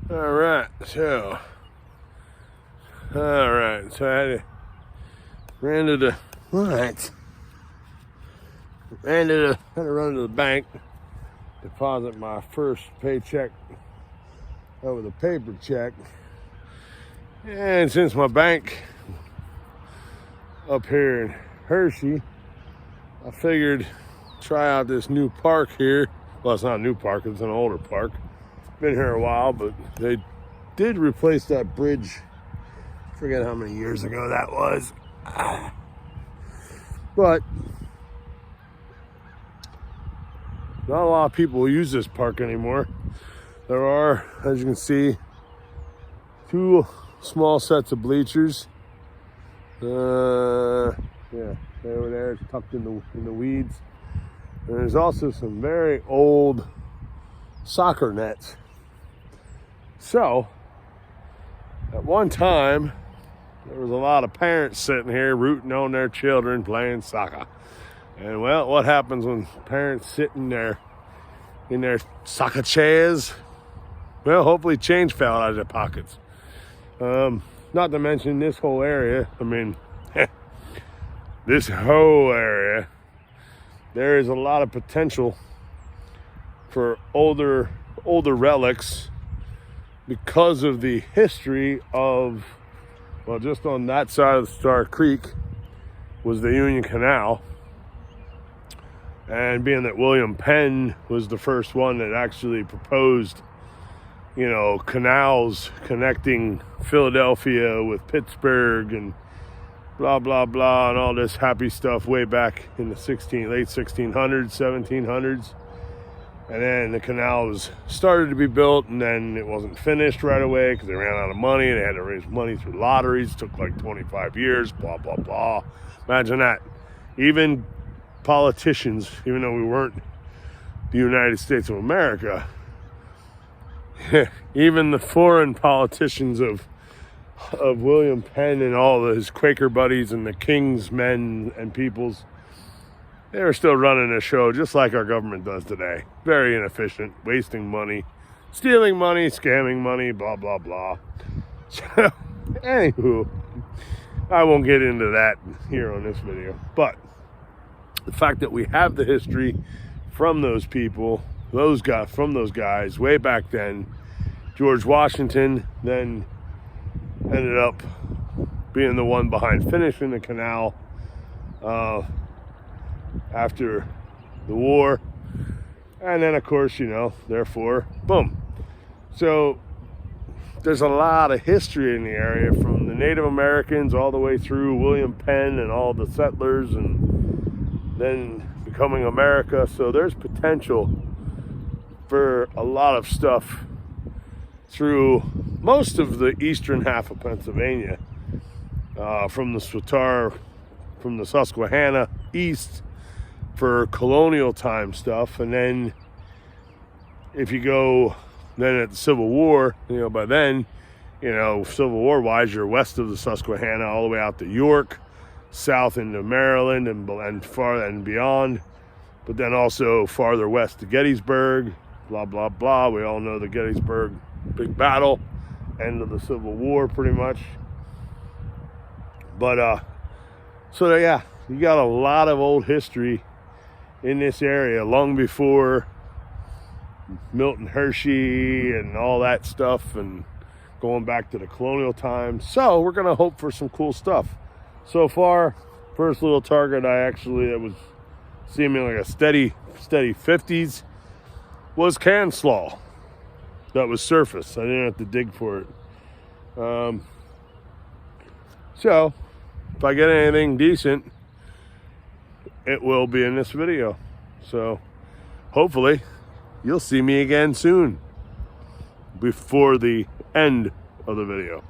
Alright, so I had to had to run to the bank, deposit my first paycheck over the paper check. And since my bank up here in Hershey, I figured try out this new park here. Well, it's not a new park, it's an older park. Been here a while, but they did replace that bridge. Forget how many years ago that was. But not a lot of people use this park anymore. There are, as you can see, two small sets of bleachers. Yeah, they were there, tucked in the weeds. And there's also some very old soccer nets. So, at one time, there was a lot of parents sitting here rooting on their children playing soccer. And well, what happens when parents sit in their soccer chairs? Well, hopefully change fell out of their pockets. Not to mention this whole area. I mean, this whole area, there is a lot of potential for older relics because of the history of, well, just on that side of Star Creek was the Union Canal. And being that William Penn was the first one that actually proposed, canals connecting Philadelphia with Pittsburgh and blah, blah, blah, and all this happy stuff way back in the late 1600s, 1700s. And then the canal started to be built, and then it wasn't finished right away because they ran out of money. They had to raise money through lotteries. It took like 25 years, blah, blah, blah. Imagine that. Even politicians, even though we weren't the United States of America, even the foreign politicians of William Penn and all of his Quaker buddies and the King's men and peoples, they were still running a show just like our government does today. Very inefficient, wasting money, stealing money, scamming money, blah, blah, blah. So, anywho, I won't get into that here on this video. But the fact that we have the history from those people, from those guys way back then, George Washington then ended up being the one behind finishing the canal after the war. And then, of course, therefore, boom. So there's a lot of history in the area, from the Native Americans all the way through William Penn and all the settlers, and then becoming America. So there's potential for a lot of stuff through most of the eastern half of Pennsylvania, from the Susquehanna east for colonial time stuff. And then if you go then at the Civil War, by then, Civil War wise, you're west of the Susquehanna all the way out to York, south into Maryland and far and beyond, but then also farther west to Gettysburg, blah, blah, blah. We all know the Gettysburg big battle, end of the Civil War pretty much. But so yeah, you got a lot of old history in this area long before Milton Hershey and all that stuff, and going back to the colonial times. So we're gonna hope for some cool stuff. So far, first little target that was seeming like a steady 50s was canslaw. That was surface. I didn't have to dig for it. So if I get anything decent, it will be in this video. So hopefully you'll see me again soon before the end of the video.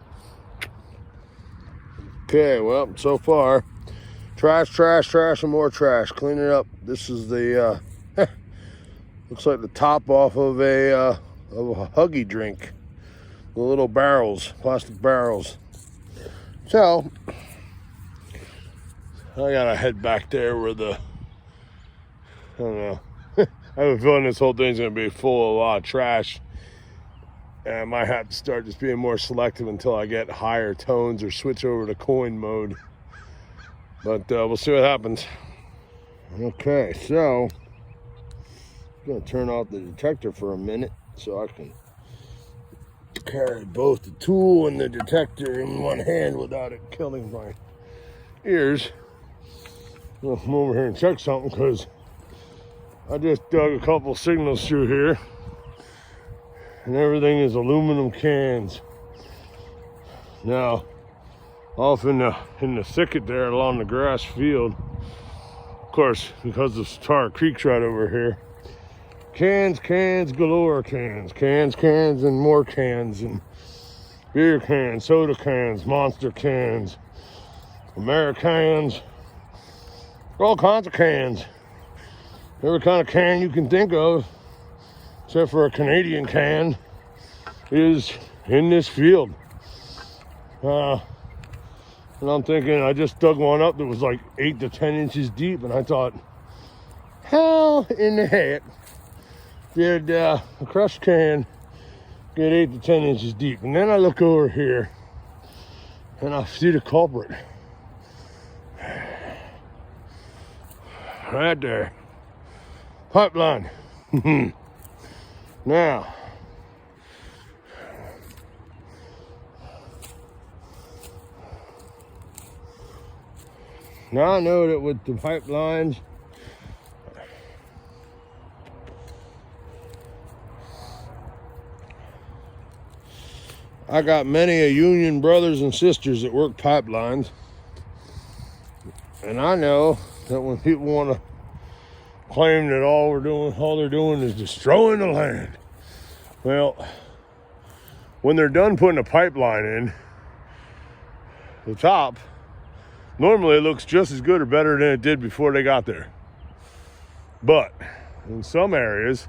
Okay, well, so far, trash, and more trash. Clean it up. This is the, looks like the top off of a Huggy drink. The little barrels, plastic barrels. So, I gotta head back there where I don't know. I have a feeling this whole thing's gonna be full of a lot of trash. And I might have to start just being more selective until I get higher tones or switch over to coin mode. But we'll see what happens. Okay, so I'm going to turn off the detector for a minute so I can carry both the tool and the detector in one hand without it killing my ears. I'll come over here and check something because I just dug a couple signals through here and everything is aluminum cans. Now, off in the thicket there along the grass field, of course, because the Tar Creek's right over here, cans galore, cans, and more cans, and beer cans, soda cans, monster cans, Americans, all kinds of cans. Every kind of can you can think of, except for a Canadian can, is in this field. And I'm thinking, I just dug one up that was like 8 to 10 inches deep, and I thought, how in the heck did a crushed can get 8 to 10 inches deep? And then I look over here and I see the culprit right there. Pipeline. Now I know that with the pipelines, I got many a union brothers and sisters that work pipelines, and I know that when people want to claim that all they're doing is destroying the land, well, when they're done putting a pipeline in, the top normally it looks just as good or better than it did before they got there. But in some areas,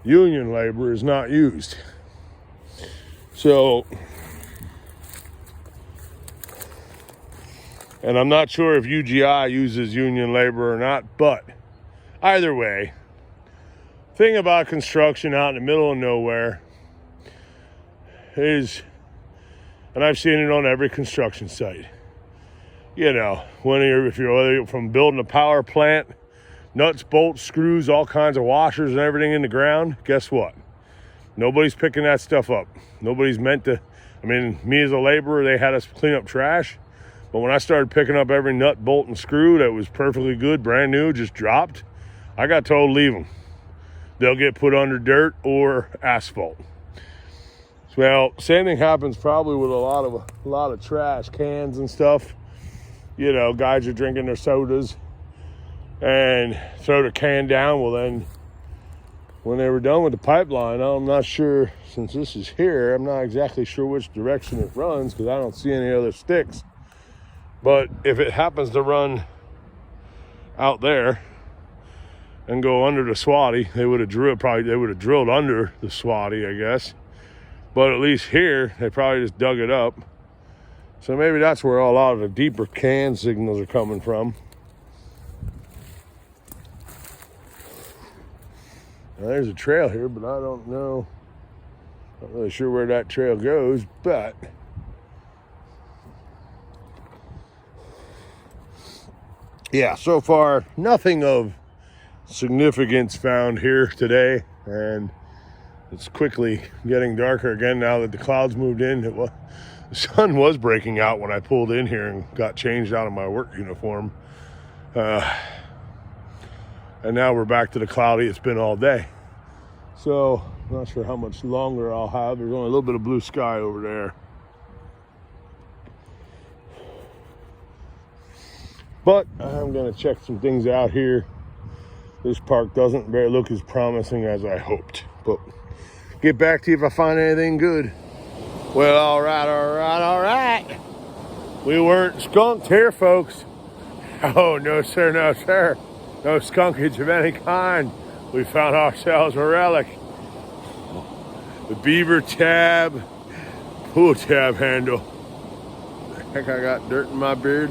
union labor is not used. So, and I'm not sure if UGI uses union labor or not, but either way, thing about construction out in the middle of nowhere is, and I've seen it on every construction site, you know, if you're from building a power plant, nuts, bolts, screws, all kinds of washers and everything in the ground, guess what? Nobody's picking that stuff up. Nobody's meant to. I mean, me as a laborer, they had us clean up trash. But when I started picking up every nut, bolt, and screw that was perfectly good, brand new, just dropped, I got told leave them. They'll get put under dirt or asphalt. Well, same thing happens probably with a lot of trash cans and stuff. You know, guys are drinking their sodas and throw the can down. Well, then when they were done with the pipeline, I'm not sure, since this is here, I'm not exactly sure which direction it runs because I don't see any other sticks. But if it happens to run out there and go under the swatty, they would have drilled under the swatty, I guess. But at least here, they probably just dug it up. So maybe that's where a lot of the deeper can signals are coming from. Now, there's a trail here, but I don't know. Not really sure where that trail goes, but yeah, so far nothing of significance found here today, and it's quickly getting darker again now that the clouds moved in. The sun was breaking out when I pulled in here and got changed out of my work uniform. And now we're back to the cloudy it's been all day. So I'm not sure how much longer I'll have. There's only a little bit of blue sky over there. But I'm gonna check some things out here. This park doesn't look as promising as I hoped, but get back to you if I find anything good. Well, all right. We weren't skunked here, folks. Oh, no, sir. No skunkage of any kind. We found ourselves a relic. The beaver tab, pull tab handle. I think I got dirt in my beard.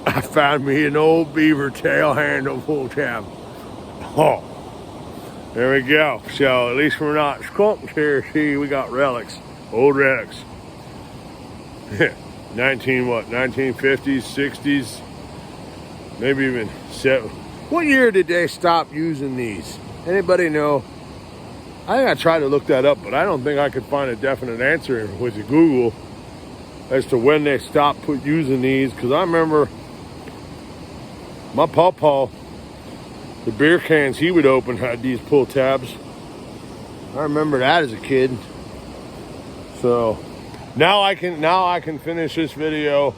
I found me an old beaver tail handle pull tab. Oh, There we go. So at least we're not squunks here. See, we got relics, old relics. 1950s, 60s, maybe even 7. What year did they stop using these? Anybody know? I think I tried to look that up, but I don't think I could find a definite answer with Google as to when they stopped using these. Because I remember my pawpaw, the beer cans he would open had these pull tabs. I remember that as a kid. So now I can finish this video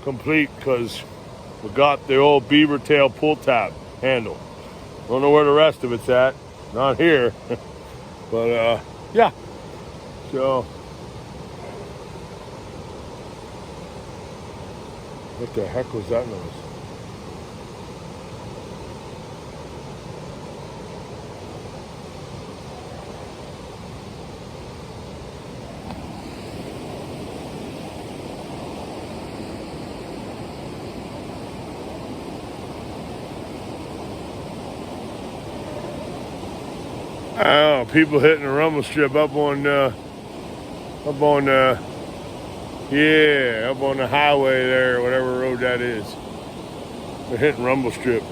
complete because we got the old beaver tail pull tab handle. Don't know where the rest of it's at. Not here. But yeah. So what the heck was that noise? Oh, people hitting the rumble strip up on the highway there, whatever road that is. They're hitting rumble strip.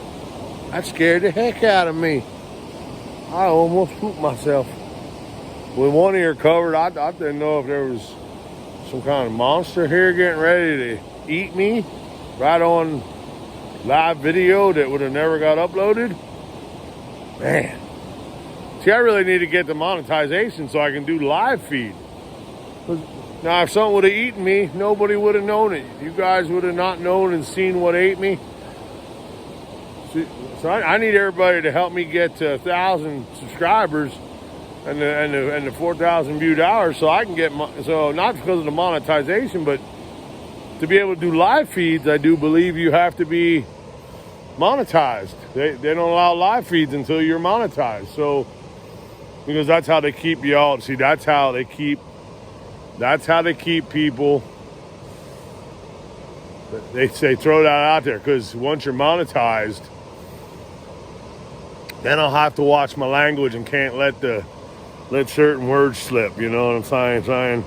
That scared the heck out of me. I almost pooped myself. With one ear covered, I didn't know if there was some kind of monster here getting ready to eat me right on live video that would have never got uploaded. Man. See, I really need to get the monetization so I can do live feed. Now, if something would have eaten me, nobody would have known it. You guys would have not known and seen what ate me. So I need everybody to help me get to 1,000 subscribers and the 4,000 viewed hours, so I can get so not because of the monetization, but to be able to do live feeds. I do believe you have to be monetized. They don't allow live feeds until you're monetized. So. Because that's how they keep y'all. See, that's how they keep people. They say throw that out there because once you're monetized, then I'll have to watch my language and can't let certain words slip. You know what I'm saying?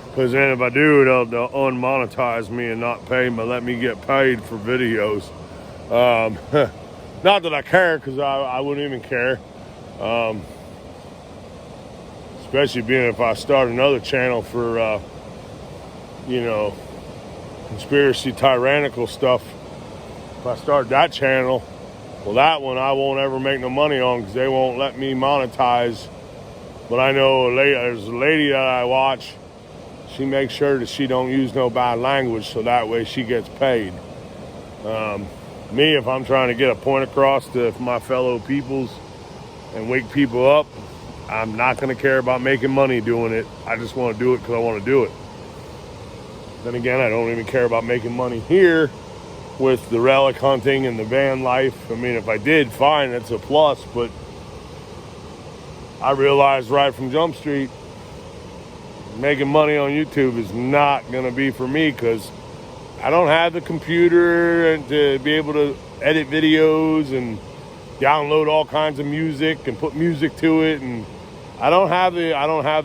Because then if I do, they'll unmonetize me and not pay me, let me get paid for videos. Not that I care, because I wouldn't even care. Especially being if I start another channel for, conspiracy tyrannical stuff. If I start that channel, well, that one I won't ever make no money on because they won't let me monetize. But I know there's a lady that I watch. She makes sure that she don't use no bad language, so that way she gets paid. Me, if I'm trying to get a point across to my fellow peoples and wake people up, I'm not going to care about making money doing it. I just want to do it because I want to do it. Then again, I don't even care about making money here with the relic hunting and the van life. I mean, if I did, fine, that's a plus. But I realized right from Jump Street, making money on YouTube is not going to be for me because I don't have the computer and to be able to edit videos and download all kinds of music and put music to it, and I don't have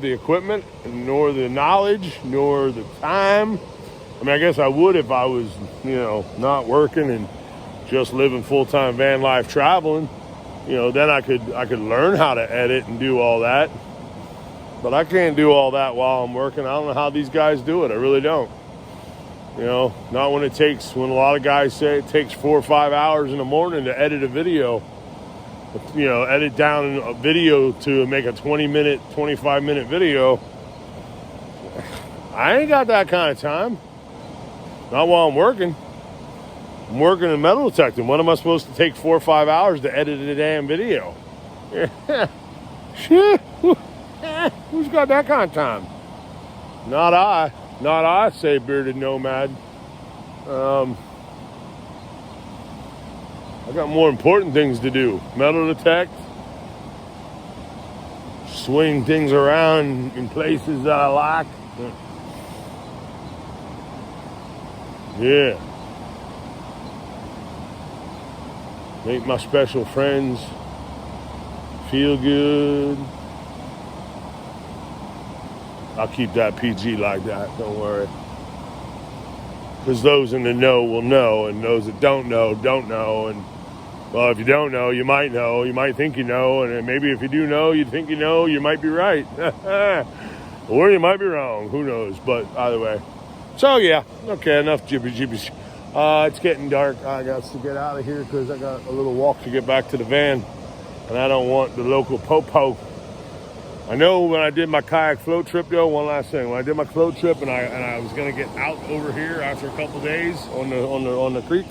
the equipment, nor the knowledge, nor the time. I mean, I guess I would if I was, not working and just living full-time van life traveling. Then I could learn how to edit and do all that. But I can't do all that while I'm working. I don't know how these guys do it. I really don't. Not when when a lot of guys say it takes 4 or 5 hours in the morning to edit a video. Edit down a video to make a 20-minute, 25-minute video. I ain't got that kind of time. Not while I'm working. I'm working in metal detecting. When am I supposed to take 4 or 5 hours to edit a damn video? Shit. Who's got that kind of time? Not I, say bearded nomad. I got more important things to do. Metal detect. Swing things around in places that I like. Yeah. Meet my special friends. Feel good. I'll keep that PG like that, don't worry. Because those in the know will know, and those that don't know, don't know. And, well, if you don't know, you might know. You might think you know, and then maybe if you do know, you think you know, you might be right. Or you might be wrong, who knows, but either way. So, yeah, okay, enough jibby-jibbies. It's getting dark. I got to get out of here because I got a little walk to get back to the van, and I don't want the local popo. I know when I did my kayak float trip, though, one last thing. When I did my float trip and I was gonna get out over here after a couple days on the creek,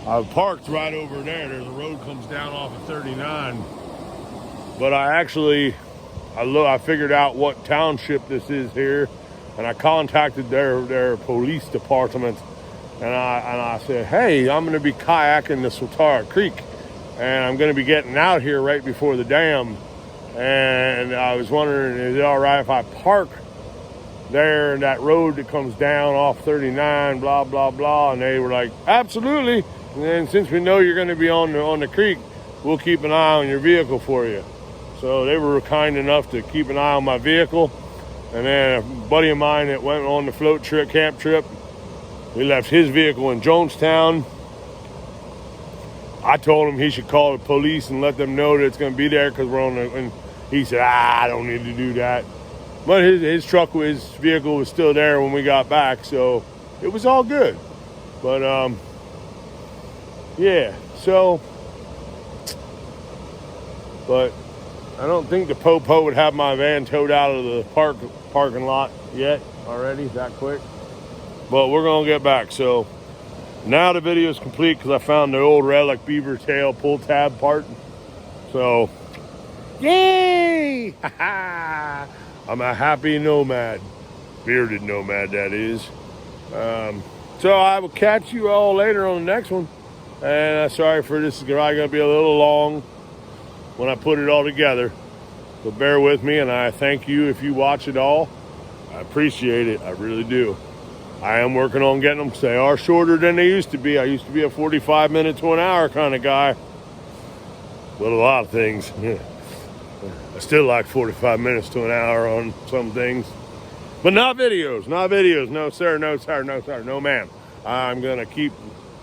I parked right over there. There's a road comes down off of 39. But I figured out what township this is here, and I contacted their police department, and I said, hey, I'm gonna be kayaking the Swatara Creek, and I'm gonna be getting out here right before the dam. And I was wondering, is it all right if I park there in that road that comes down off 39, blah, blah, blah? And they were like, absolutely. And then since we know you're going to be on the creek, we'll keep an eye on your vehicle for you. So they were kind enough to keep an eye on my vehicle. And then a buddy of mine that went on the float trip, camp trip, he left his vehicle in Jonestown. I told him he should call the police and let them know that it's going to be there because we're on the... And he said, I don't need to do that. But his vehicle was still there when we got back, so it was all good. But, yeah, so... But I don't think the popo would have my van towed out of the parking lot yet already, that quick. But we're going to get back, so... Now the video is complete because I found the old relic beaver tail pull tab part. So, yay! I'm a happy nomad. Bearded nomad, that is. So I will catch you all later on the next one. And sorry for this, is probably going to be a little long when I put it all together. So bear with me, and I thank you if you watch it all. I appreciate it. I really do. I am working on getting them. They are shorter than they used to be. I used to be a 45 minute to an hour kind of guy. With a lot of things. Yeah. I still like 45 minutes to an hour on some things. But not videos. Not videos. No, sir. No, sir. No, sir. No, ma'am. I'm going to keep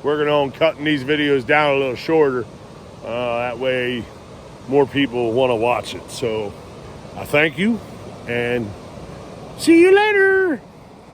working on cutting these videos down a little shorter. That way more people want to watch it. So I thank you and see you later.